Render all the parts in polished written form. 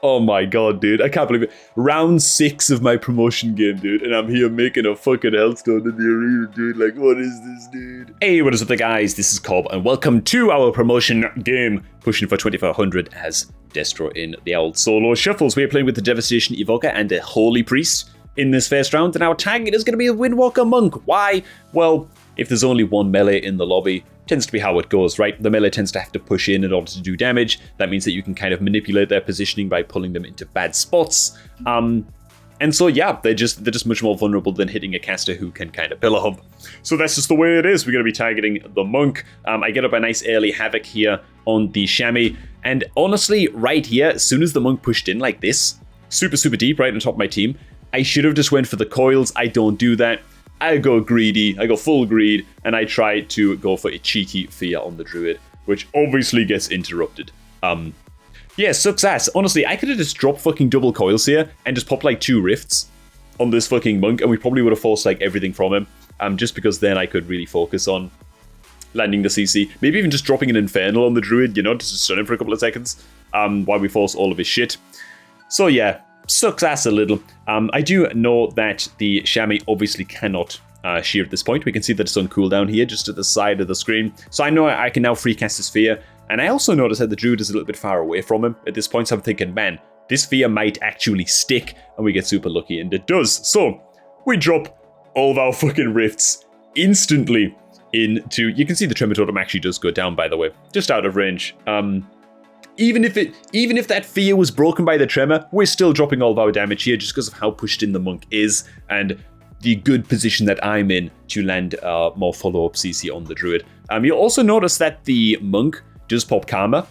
Oh my god, dude. I can't believe it. Round 6 of my promotion game, dude. And I'm here making a fucking Healthstone in the arena, dude. Like, what is this, dude? Hey, what is up there, guys? This is Cobb, and welcome to our promotion game. Pushing for 2400 as Destro in the old solo shuffles. We are playing with the Devastation Evoker and a Holy Priest in this first round. And our target is going to be a Windwalker Monk. Why? Well, if there's only one melee in the lobby, tends to be how it goes, right? The melee tends to have to push in order to do damage. That means that you can kind of manipulate their positioning by pulling them into bad spots. And so, yeah, they're just much more vulnerable than hitting a caster who can kind of pillar hub. So that's just the way it is. We're going to be targeting the Monk. I get up a nice early Havoc here on the Chamois. And honestly, right here, as soon as the Monk pushed in like this, super deep right on top of my team, I should have just went for the coils. I don't do that. I go greedy, I go full greed, and I try to go for a cheeky fear on the Druid, which obviously gets interrupted. Yeah, sucks ass. Honestly, I could have just dropped fucking double coils here and just popped like 2 rifts on this fucking Monk, and we probably would have forced like everything from him, just because then I could really focus on landing the CC. Maybe even just dropping an Infernal on the Druid, you know, just to stun him for a couple of seconds, while we force all of his shit. So yeah, sucks ass a little. I do know that the Chamois obviously cannot shear at this point. We can see that it's on cooldown here, just at the side of the screen. So I know I can now free cast his Fear. And I also notice that the Druid is a little bit far away from him at this point. So I'm thinking, man, this Fear might actually stick. And we get super lucky, and it does. So we drop all of our fucking rifts instantly into... You can see the Tremor Totem actually does go down, by the way. Just out of range. Even if that Fear was broken by the Tremor, we're still dropping all of our damage here just because of how pushed in the Monk is and the good position that I'm in to land more follow-up CC on the Druid. You'll also notice that the Monk does pop Karma.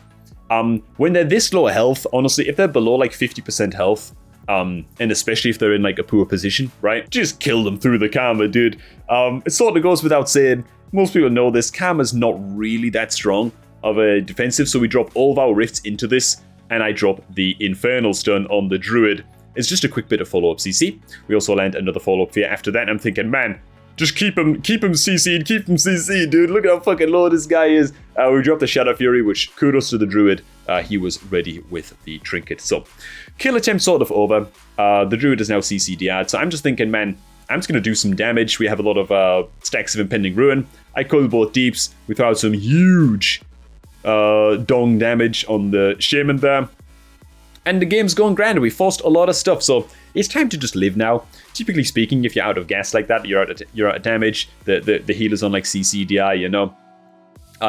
When they're this low health, honestly, if they're below like 50% health, and especially if they're in like a poor position, right? Just kill them through the Karma, dude. It sort of goes without saying. Most people know this. Karma's not really that strong of a defensive, so we drop all of our rifts into this, and I drop the Infernal Stun on the Druid. It's just a quick bit of follow-up CC. We also land another follow-up Fear after that, and I'm thinking, man, just keep him CC'd, dude. Look how fucking low this guy is. We dropped the Shadow Fury, which kudos to the Druid. He was ready with the trinket. So, kill attempt sort of over. The Druid is now CC'd, so I'm just thinking, man, I'm just going to do some damage. We have a lot of stacks of Impending Ruin. I coil both deeps. We throw out some huge dong damage on the Shaman there. And the game's going grand. We forced a lot of stuff, so it's time to just live now. Typically speaking, if you're out of gas like that, you're out of damage. The healer's on like CCDI, you know.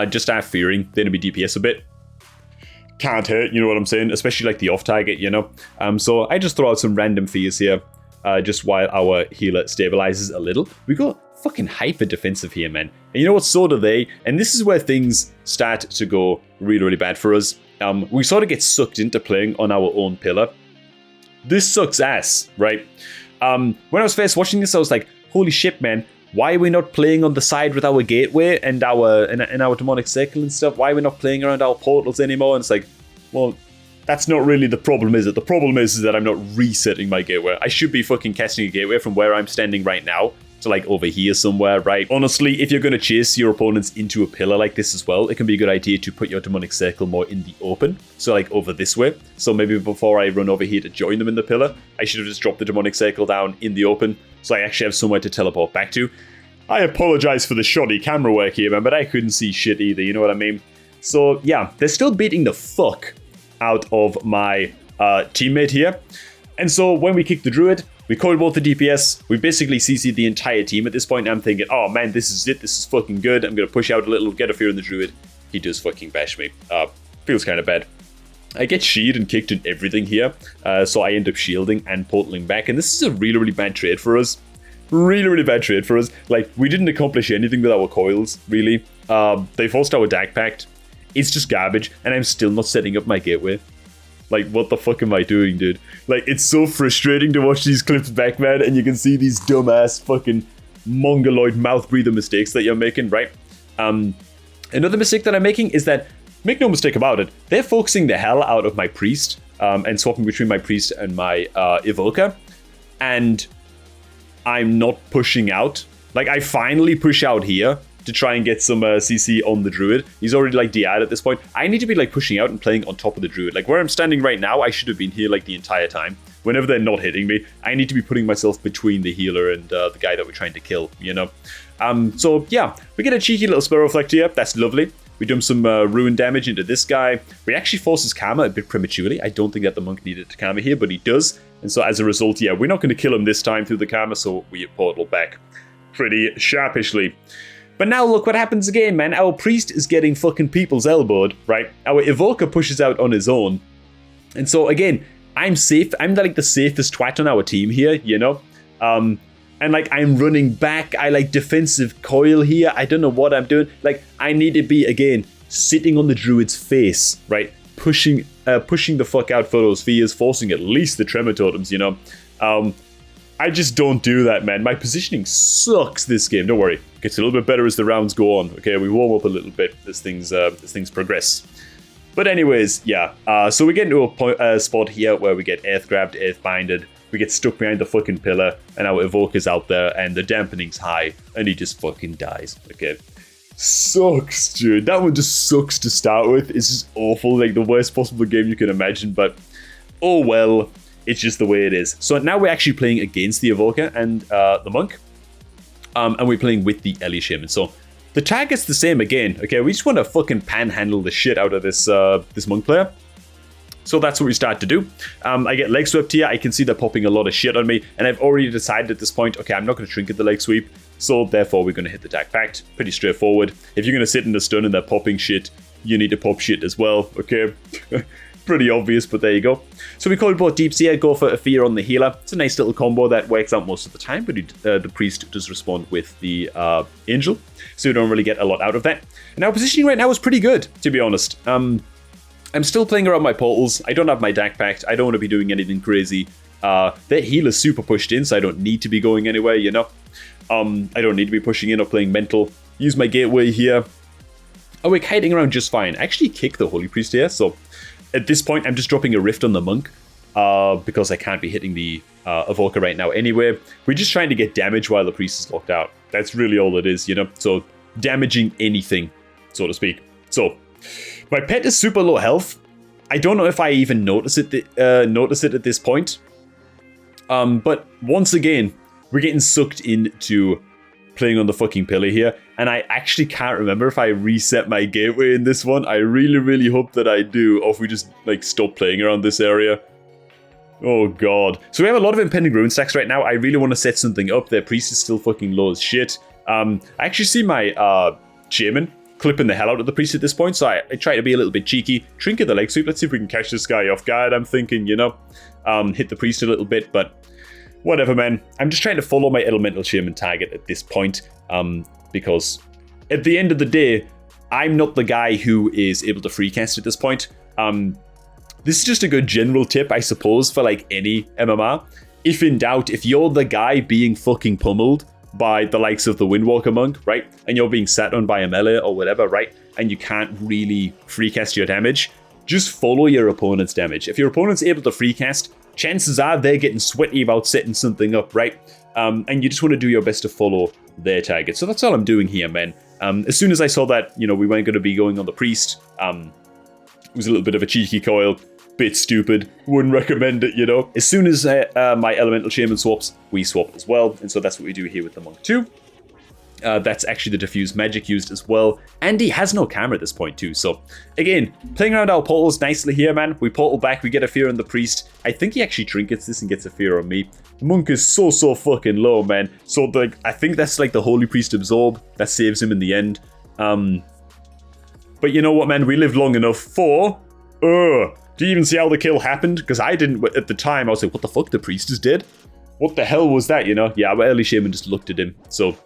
Just start fearing. Then it'll be DPS a bit. Can't hurt, you know what I'm saying? Especially like the off target, you know. So I just throw out some random fears here, just while our healer stabilizes a little. We go fucking hyper defensive here, man. And you know what? So do they. And this is where things start to go really bad for us. We sort of get sucked into playing on our own pillar. This sucks ass, right? When I was first watching this, I was like, holy shit, man. Why are we not playing on the side with our gateway and our demonic circle and stuff? Why are we not playing around our portals anymore? And it's like, well, that's not really the problem, is it? The problem is that I'm not resetting my gateway. I should be fucking casting a gateway from where I'm standing right now to like over here somewhere, right? Honestly, if you're going to chase your opponents into a pillar like this as well, it can be a good idea to put your demonic circle more in the open. So like over this way. So maybe before I run over here to join them in the pillar, I should have just dropped the demonic circle down in the open so I actually have somewhere to teleport back to. I apologize for the shoddy camera work here, man, but I couldn't see shit either, you know what I mean? So yeah, they're still beating the fuck out of my teammate here. And so when we kick the Druid, we coil both the DPS. We basically CC'd the entire team at this point. I'm thinking, oh man, this is it. This is fucking good. I'm going to push out a little, get a fear in the Druid. He does fucking bash me. Feels kind of bad. I get sheed and kicked in everything here. So I end up shielding and portaling back. And this is a really bad trade for us. Really bad trade for us. Like, we didn't accomplish anything with our coils, really. They forced our Dark Pact. It's just garbage. And I'm still not setting up my gateway. Like, what the fuck am I doing, dude? Like, it's so frustrating to watch these clips back, man, and you can see these dumbass fucking mongoloid mouth breather mistakes that you're making, right? Another mistake that I'm making is that, make no mistake about it, they're focusing the hell out of my priest, and swapping between my priest and my evoker, and I'm not pushing out. Like, I finally push out here to try and get some CC on the druid. He's already like DI'd at this point. I need to be like pushing out and playing on top of the druid. Like where I'm standing right now, I should have been here like the entire time. Whenever they're not hitting me, I need to be putting myself between the healer and the guy that we're trying to kill, you know? So yeah, we get a cheeky little spell reflect here. That's lovely. We dump some ruin damage into this guy. We actually force his karma a bit prematurely. I don't think that the monk needed to karma here, but he does. And so as a result, yeah, we're not going to kill him this time through the karma, so we portal back pretty sharpishly. But now look what happens again, man. Our priest is getting fucking people's elbowed, right? Our evoker pushes out on his own. And so again, I'm safe. I'm like the safest twat on our team here, you know? And like I'm running back. I like defensive coil here. I don't know what I'm doing. Like I need to be, again, sitting on the druid's face, right? Pushing the fuck out for those fears, forcing at least the tremor totems, you know? I just don't do that, man. My positioning sucks this game. Don't worry. It gets a little bit better as the rounds go on. Okay, we warm up a little bit as things progress. But anyways, yeah. So we get into a spot here where we get earth grabbed, earth binded. We get stuck behind the fucking pillar, and our evoker's out there, and the dampening's high, and he just fucking dies. Okay. Sucks, dude. That one just sucks to start with. It's just awful, like the worst possible game you can imagine, but oh well. It's just the way it is. So now we're actually playing against the evoker and the monk, and we're playing with the Ellie Shaman. So the target's the same again. Okay, we just want to fucking panhandle the shit out of this this monk player. So that's what we start to do. I get leg swept here. I can see they're popping a lot of shit on me, and I've already decided at this point, okay, I'm not going to trinket the leg sweep, so therefore we're going to hit the Dark Pact. Pretty straightforward. If you're going to sit in the stun and they're popping shit, you need to pop shit as well, okay? Pretty obvious, but there you go. So we call both Deeps here, go for a fear on the healer. It's a nice little combo that works out most of the time, but the priest does respond with the angel, so we don't really get a lot out of that. And our positioning right now is pretty good, to be honest. I'm still playing around my portals. I don't have my Dark Pact. I don't want to be doing anything crazy. Their healer's super pushed in, so I don't need to be going anywhere, you know? I don't need to be pushing in or playing mental. Use my gateway here. Oh, we're kiting around just fine. I actually kick the Holy Priest here, so at this point, I'm just dropping a Rift on the Monk because I can't be hitting the Evoker right now anyway. We're just trying to get damage while the Priest is locked out. That's really all it is, you know? So, damaging anything, so to speak. So, my pet is super low health. I don't know if I even notice it at this point. But once again, we're getting sucked into playing on the fucking pillar here, and I actually can't remember if I reset my gateway in this one. I really, really hope that I do, or if we just like stop playing around this area. Oh god. So we have a lot of impending rune stacks right now. I really want to set something up. Their priest is still fucking low as shit. I actually see my shaman clipping the hell out of the priest at this point, so I try to be a little bit cheeky. Trinket the leg sweep. Let's see if we can catch this guy off guard, I'm thinking, you know. Hit the priest a little bit, but whatever, man. I'm just trying to follow my elemental shaman target at this point, because at the end of the day, I'm not the guy who is able to free cast at this point. This is just a good general tip, I suppose, for like any MMR. If in doubt, if you're the guy being fucking pummeled by the likes of the Windwalker Monk, right, and you're being sat on by a melee or whatever, right, and you can't really free cast your damage, just follow your opponent's damage. If your opponent's able to free cast, chances are they're getting sweaty about setting something up, right? And you just want to do your best to follow their target. So that's all I'm doing here, man. As soon as I saw that, you know, we weren't going to be going on the priest, it was a little bit of a cheeky coil, bit stupid, wouldn't recommend it, you know. As soon as my elemental shaman swaps, we swap as well, and so that's what we do here with the monk too. That's actually the diffuse magic used as well. And he has no camera at this point too. So again, playing around our portals nicely here, man. We portal back, we get a fear on the priest. I think he actually trinkets this and gets a fear on me. The monk is so fucking low, man. So like, I think that's like the Holy Priest absorb that saves him in the end. But you know what, man? We lived long enough for... do you even see how the kill happened? Because I didn't at the time. I was like, what the fuck? The priest is dead? What the hell was that, you know? Yeah, our early shaman just looked at him. So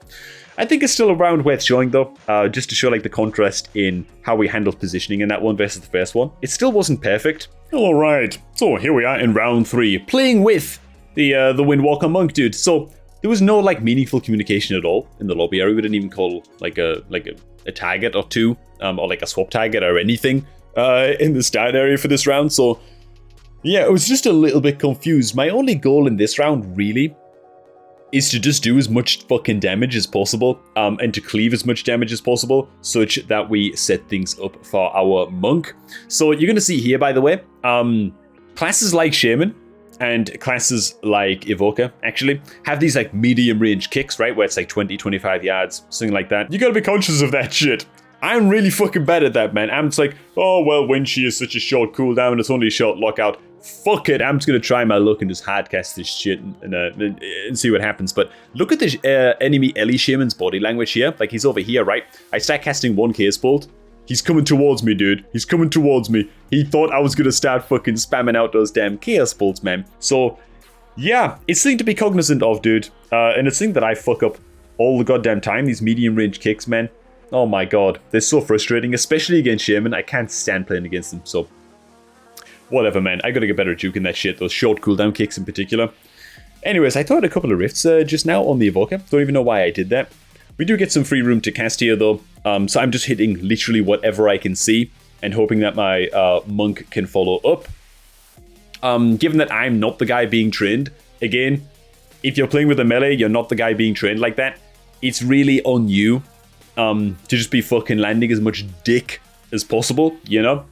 I think it's still a round worth showing, though, just to show like the contrast in how we handled positioning in that one versus the first one. It still wasn't perfect. All right, so here we are in round 3, playing with the Windwalker Monk, dude. So there was no like meaningful communication at all in the lobby area. We didn't even call like a target or two, or like a swap target or anything in the start area for this round. So yeah, it was just a little bit confused. My only goal in this round really is to just do as much fucking damage as possible, and to cleave as much damage as possible, such that we set things up for our monk. So you're going to see here, by the way, classes like Shaman and classes like Evoker, actually, have these like medium range kicks, right? Where it's like 20, 25 yards, something like that. You got to be conscious of that shit. I'm really fucking bad at that, man. I'm just like, oh, well, when she is such a short cooldown, it's only a short lockout. Fuck it, I'm just going to try my luck and just hardcast this shit and see what happens. But look at the enemy Ellie Shaman's body language here. Like, he's over here, right? I start casting 1 Chaos Bolt. He's coming towards me, dude. He's coming towards me. He thought I was going to start fucking spamming out those damn Chaos Bolts, man. So, yeah, it's something to be cognizant of, dude. And it's something that I fuck up all the goddamn time, these medium range kicks, man. Oh my god, they're so frustrating, especially against Shaman. I can't stand playing against them, so... Whatever, man. I gotta get better at juking that shit, those short cooldown kicks in particular. Anyways, I thought a couple of rifts just now on the Evoker. Don't even know why I did that. We do get some free room to cast here, though. So I'm just hitting literally whatever I can see and hoping that my monk can follow up. Given that I'm not the guy being trained, again, if you're playing with a melee, you're not the guy being trained like that. It's really on you to just be fucking landing as much dick as possible, you know?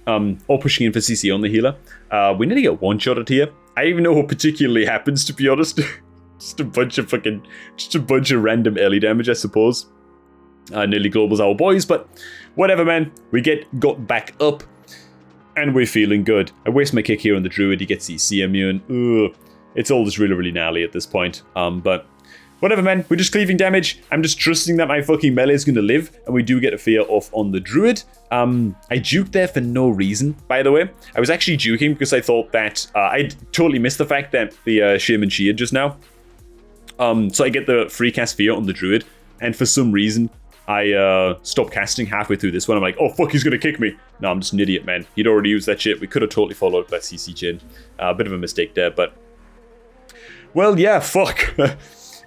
Or pushing in for CC on the healer. We need to get one-shotted here. I don't even know what particularly happens, to be honest. just a bunch of random early damage, I suppose. Nearly globals our boys, but whatever, man. We got back up, and we're feeling good. I waste my kick here on the druid. He gets CC immune. Ugh. It's all just really, really gnarly at this point. But whatever, man. We're just cleaving damage. I'm just trusting that my fucking melee is going to live, and we do get a fear off on the druid. I juked there for no reason, by the way. I was actually juking because I thought that I totally missed the fact that the Shaman sheared just now. So I get the free cast fear on the druid, and for some reason, I stopped casting halfway through this one. I'm like, oh fuck, he's going to kick me. No, I'm just an idiot, man. He'd already used that shit. We could have totally followed up that CC chain. A bit of a mistake there, but... Well, yeah, fuck.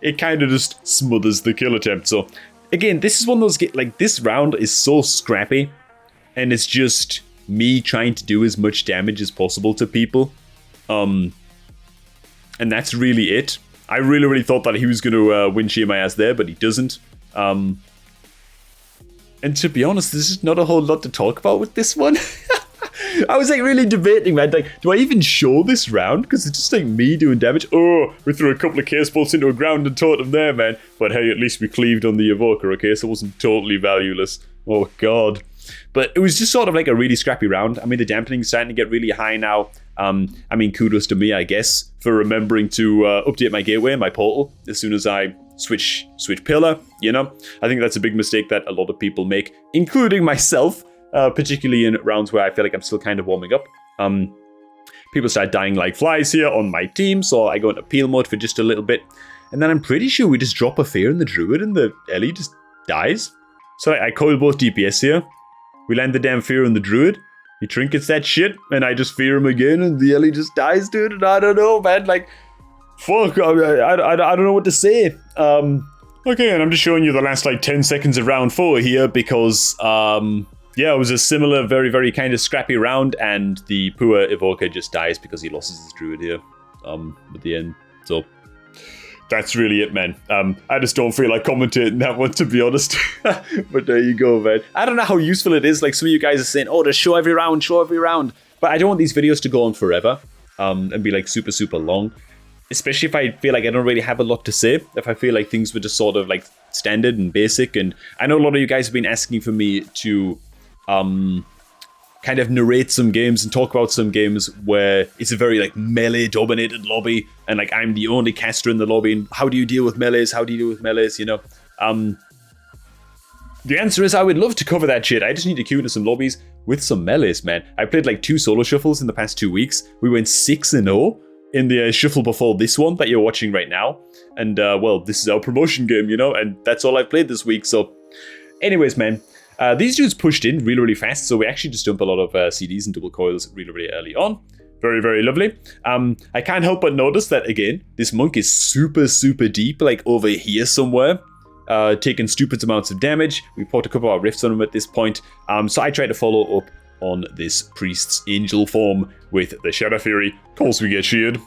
It kind of just smothers the kill attempt. So, again, this is one of those... Like, this round is so scrappy. And it's just me trying to do as much damage as possible to people. And that's really it. I really, really thought that he was going to win shear my ass there, but he doesn't. And to be honest, there's just not a whole lot to talk about with this one. I was like really debating, man. Like, do I even show this round? Because it's just like me doing damage. Oh, we threw a couple of Chaos Bolts into a ground and totem there, man. But hey, at least we cleaved on the Evoker, okay? So it wasn't totally valueless. Oh, God. But it was just sort of like a really scrappy round. I mean, the dampening's starting to get really high now. I mean, kudos to me, I guess, for remembering to update my gateway, my portal, as soon as I switch pillar, you know? I think that's a big mistake that a lot of people make, including myself. Particularly in rounds where I feel like I'm still kind of warming up. People start dying like flies here on my team, so I go into peel mode for just a little bit. And then I'm pretty sure we just drop a fear in the druid and the Ellie just dies. So I coil both DPS here. We land the damn fear in the druid. He trinkets that shit, and I just fear him again, and the Ellie just dies, dude. And I don't know, man. Like, fuck, I don't know what to say. Okay, and I'm just showing you the last, like, 10 seconds of round 4 here, because, yeah, it was a similar, very, very kind of scrappy round, and the poor Evoker just dies because he loses his druid here at the end. So that's really it, man. I just don't feel like commentating that one, to be honest. But there you go, man. I don't know how useful it is. Like, some of you guys are saying, oh, just show every round, show every round. But I don't want these videos to go on forever and be, like, super, super long. Especially if I feel like I don't really have a lot to say. If I feel like things were just sort of, like, standard and basic. And I know a lot of you guys have been asking for me to... kind of narrate some games and talk about some games where it's a very like melee dominated lobby and like I'm the only caster in the lobby and how do you deal with melees, you know? The answer is I would love to cover that shit. I just need to queue into some lobbies with some melees, man. I played like 2 solo shuffles in the past 2 weeks. We went 6-0 in the shuffle before this one that you're watching right now. And well, this is our promotion game, you know, and that's all I've played this week. So anyways, man, these dudes pushed in really, really fast, so we actually just dumped a lot of CDs and double coils really, really early on. Very, very lovely. I can't help but notice that, again, this monk is super, super deep, like over here somewhere, taking stupid amounts of damage. We put a couple of rifts on him at this point, so I tried to follow up on this priest's angel form with the Shadow Fury. Of course we get sheared.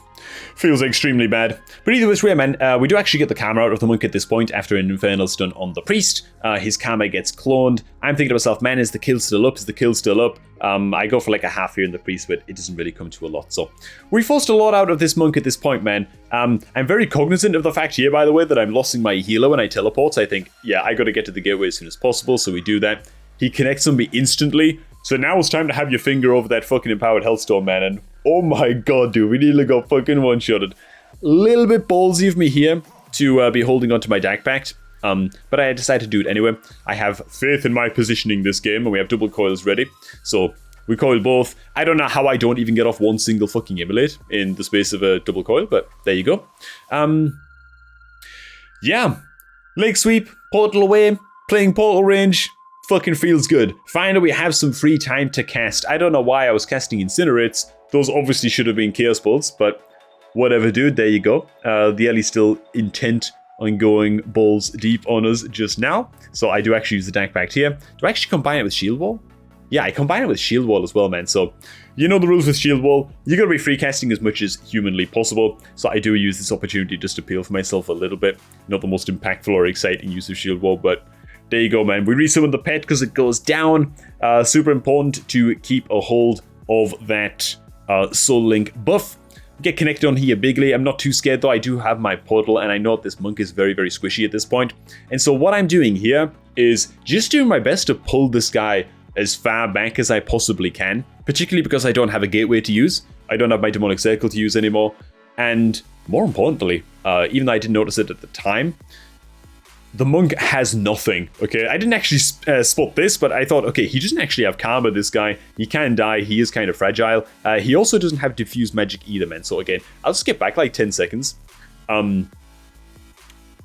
Feels extremely bad. But either way, man, we do actually get the karma out of the monk at this point after an infernal stun on the priest. His karma gets cloned. I'm thinking to myself, man, is the kill still up? Is the kill still up? I go for like a half here in the priest, but it doesn't really come to a lot. So we forced a lot out of this monk at this point, man. I'm very cognizant of the fact here, by the way, that I'm losing my healer when I teleport. So I think, yeah, I got to get to the gateway as soon as possible. So we do that. He connects on me instantly. So now it's time to have your finger over that fucking empowered Healthstone, man. And oh my god, dude, we nearly got fucking one-shotted. Little bit ballsy of me here to be holding onto my Dark Pact. But I decided to do it anyway. I have faith in my positioning this game, and we have double coils ready. So we coil both. I don't know how I don't even get off one single fucking immolate in the space of a double coil, but there you go. Yeah. Lake sweep, portal away, playing portal range. Fucking feels good. Finally, we have some free time to cast. I don't know why I was casting Incinerates. Those obviously should have been Chaos Bolts, but whatever, dude. There you go. The Ellie's still intent on going balls deep on us just now. So I do actually use the Dark Pact here. Do I actually combine it with Shield Wall? Yeah, I combine it with Shield Wall as well, man. So you know the rules with Shield Wall. You gotta be free casting as much as humanly possible. So I do use this opportunity just to peel for myself a little bit. Not the most impactful or exciting use of Shield Wall, but there you go, man. We resummon the pet because it goes down. Super important to keep a hold of that Soul Link buff. Get connected on here bigly. I'm not too scared though. I do have my portal and I know this monk is very, very squishy at this point. And so what I'm doing here is just doing my best to pull this guy as far back as I possibly can. Particularly because I don't have a gateway to use. I don't have my demonic circle to use anymore. And more importantly, even though I didn't notice it at the time, the monk has nothing, okay? I didn't actually spot this, but I thought, okay, he doesn't actually have karma, this guy. He can die. He is kind of fragile. He also doesn't have diffuse magic either, man. So again, I'll skip back like 10 seconds.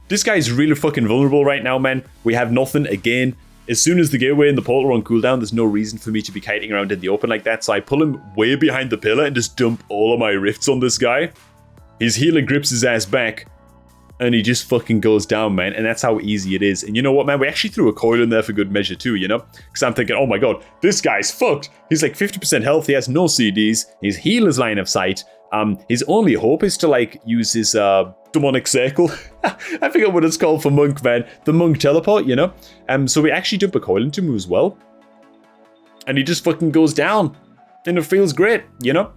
This guy is really fucking vulnerable right now, man. We have nothing. Again, as soon as the gateway and the portal are on cooldown, there's no reason for me to be kiting around in the open like that. So I pull him way behind the pillar and just dump all of my rifts on this guy. His healer grips his ass back. And he just fucking goes down, man. And that's how easy it is. And you know what, man? We actually threw a coil in there for good measure too, you know? Because I'm thinking, oh my god, this guy's fucked. He's like 50% health. He has no CDs. His healer's line of sight. His only hope is to, like, use his demonic circle. I forget what it's called for monk, man. The monk teleport, you know? So we actually dump a coil into him as well. And he just fucking goes down. And it feels great, you know?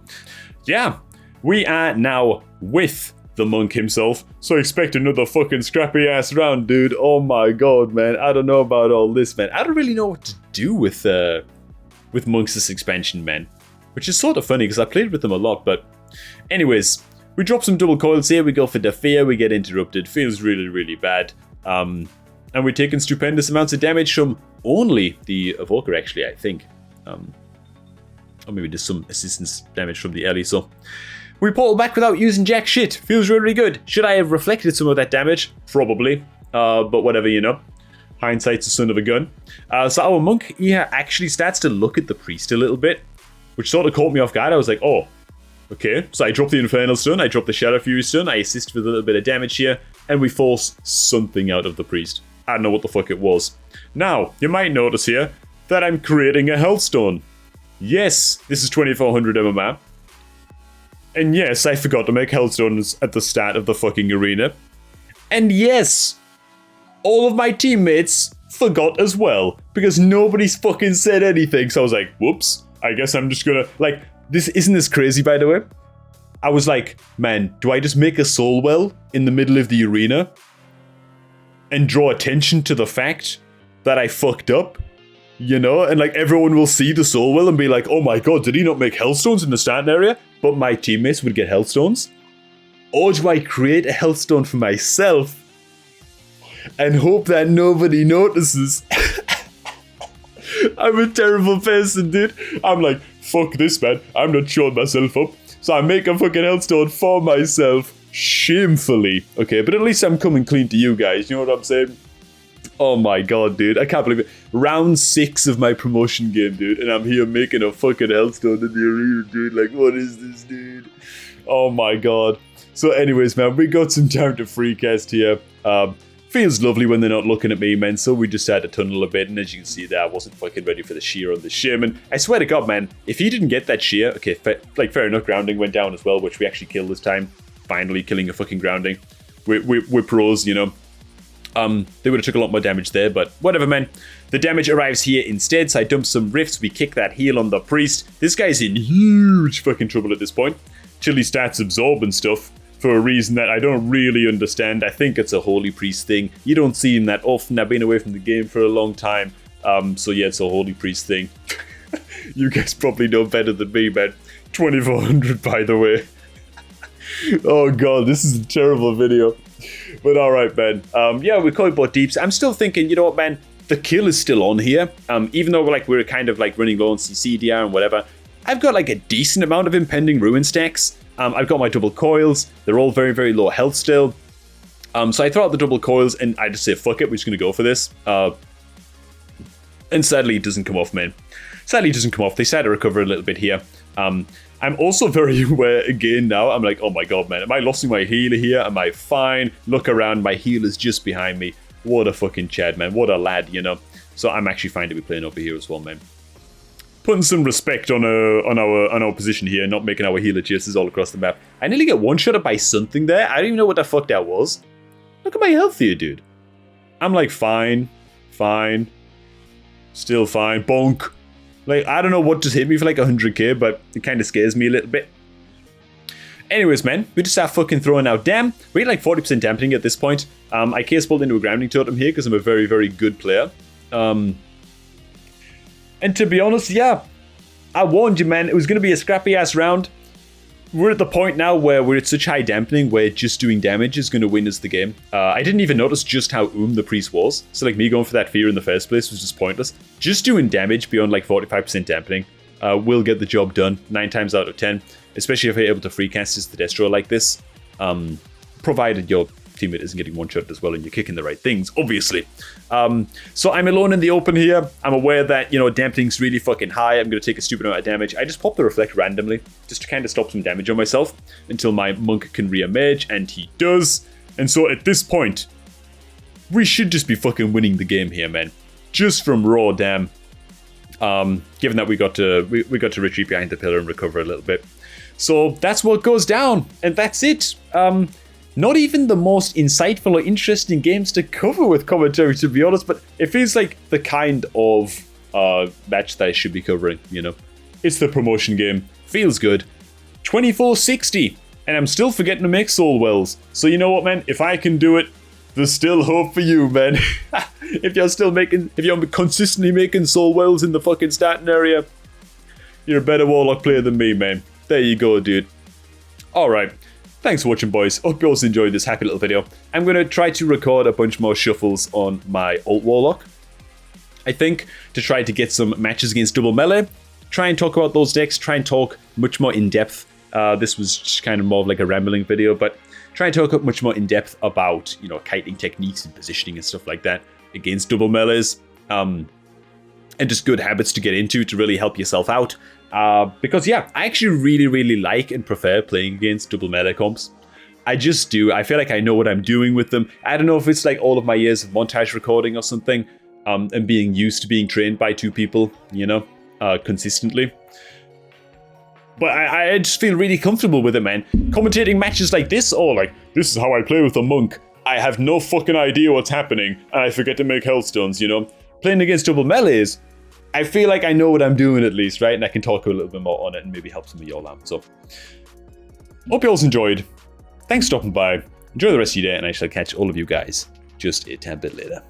Yeah. We are now with the monk himself, so expect another fucking scrappy ass round, dude. Oh my god, man. I don't know about all this, man. I don't really know what to do with monks this expansion, man. Which is sort of funny because I played with them a lot, but anyways, we drop some double coils here. We go for Defear. We get interrupted. Feels really, really bad. And we're taking stupendous amounts of damage from only the Evoker, actually, I think. Or maybe just some assistance damage from the Ellie, so we portal back without using jack shit. Feels really good. Should I have reflected some of that damage? Probably. But whatever, you know. Hindsight's a son of a gun. So our monk here actually starts to look at the priest a little bit, which sort of caught me off guard. I was like, oh, okay. So I drop the Infernal Stun. I drop the Shadow Fury Stun. I assist with a little bit of damage here. And we force something out of the priest. I don't know what the fuck it was. Now, you might notice here that I'm creating a Healthstone. Yes, this is 2400 MMR. And yes, I forgot to make Healthstones at the start of the fucking arena. And yes, all of my teammates forgot as well. Because nobody's fucking said anything. So I was like, whoops, I guess I'm just gonna... Like, isn't this crazy, by the way? I was like, man, do I just make a soul well in the middle of the arena? And draw attention to the fact that I fucked up? You know? And like, everyone will see the soul well and be like, oh my god, did he not make Healthstones in the starting area? But my teammates would get Healthstones? Or do I create a Healthstone for myself and hope that nobody notices? I'm a terrible person, dude. I'm like, fuck this, man. I'm not showing myself up. So I make a fucking Healthstone for myself, shamefully. Okay, but at least I'm coming clean to you guys. You know what I'm saying? Oh my god, dude. I can't believe it. Round 6 of my promotion game, dude. And I'm here making a fucking Healthstone in the arena, dude. Like, what is this, dude? Oh my god. So anyways, man, we got some time to free cast here. Feels lovely when they're not looking at me, man, so we just had to tunnel a bit, and as you can see there, I wasn't fucking ready for the shear on the shaman. I swear to God, man, if he didn't get that shear, okay, fair enough, grounding went down as well, which we actually killed this time. Finally killing a fucking grounding. We're pros, you know. They would have took a lot more damage there, but whatever, man. The damage arrives here instead, so I dump some rifts, we kick that heal on the priest. This guy's in huge fucking trouble at this point. Till he starts absorbing stuff. For a reason that I don't really understand. I think it's a holy priest thing. You don't see him that often. I've been away from the game for a long time. So yeah, it's a holy priest thing. You guys probably know better than me, man. 2400, by the way. Oh god, this is a terrible video. But alright, man. Yeah, we call it both deeps. I'm still thinking, you know what, man? The kill is still on here. Even though we're kind of like running low on CCDR and whatever. I've got like a decent amount of impending ruin stacks. I've got my double coils. They're all very, very low health still. So I throw out the double coils and I just say, fuck it, we're just going to go for this. And sadly, it doesn't come off, man. Sadly, it doesn't come off. They start to recover a little bit here. I'm also very aware again now. I'm like, oh my god, man. Am I losing my healer here? Am I fine? Look around. My healer's just behind me. What a fucking Chad, man. What a lad, you know. So I'm actually fine to be playing over here as well, man. Putting some respect on our position here, not making our healer chases all across the map. I nearly get one-shotted by something there. I don't even know what the fuck that was. Look at my health here, dude. I'm like, fine. Still fine. Bonk. Like, I don't know what just hit me for like 100k, but it kind of scares me a little bit. Anyways, man, we just start fucking throwing out dam. We get like 40% dampening at this point. I case pulled into a grounding totem here because I'm a very, very good player. And to be honest, yeah, I warned you, man. It was going to be a scrappy-ass round. We're at the point now where we're at such high dampening where just doing damage is going to win us the game. I didn't even notice just how the priest was. So like me going for that fear in the first place was just pointless. Just doing damage beyond like 45% dampening will get the job done 9 times out of 10. Especially if you're able to free cast as the Destro like this. Provided your teammate isn't getting one-shot as well and you're kicking the right things, obviously. So I'm alone in the open here. I'm aware that, you know, dampening's really fucking high. I'm going to take a stupid amount of damage. I just pop the reflect randomly just to kind of stop some damage on myself until my monk can re-emerge, and he does. And so at this point, we should just be fucking winning the game here, man. Just from raw damn. Given that we got to retreat behind the pillar and recover a little bit. So that's what goes down, and that's it. Not even the most insightful or interesting games to cover with commentary, to be honest, but it feels like the kind of match that I should be covering, you know. It's the promotion game. Feels good. 2460, and I'm still forgetting to make soul wells. So you know what, man? If I can do it, there's still hope for you, man. If you're consistently making soul wells in the fucking starting area, you're a better Warlock player than me, man. There you go, dude. Alright. Thanks for watching, boys. Hope you also enjoyed this happy little video. I'm going to try to record a bunch more shuffles on my alt Warlock, I think, to try to get some matches against double melee. Try and talk about those decks. Try and talk much more in depth. This was just kind of more of like a rambling video, but try and talk much more in depth about, you know, kiting techniques and positioning and stuff like that against double melees. And just good habits to get into to really help yourself out. Because yeah, I actually really like and prefer playing against double melee comps. I just do. I feel like I know what I'm doing with them. I don't know if it's like all of my years of montage recording or something, and being used to being trained by 2 people, you know, consistently. But I just feel really comfortable with it, man. Commentating matches like this, or like, this is how I play with a monk. I have no fucking idea what's happening, and I forget to make healthstones, you know. Playing against double melees, I feel like I know what I'm doing at least, right? And I can talk a little bit more on it and maybe help some of y'all out. So, hope you all enjoyed. Thanks for stopping by. Enjoy the rest of your day, and I shall catch all of you guys just a tad bit later.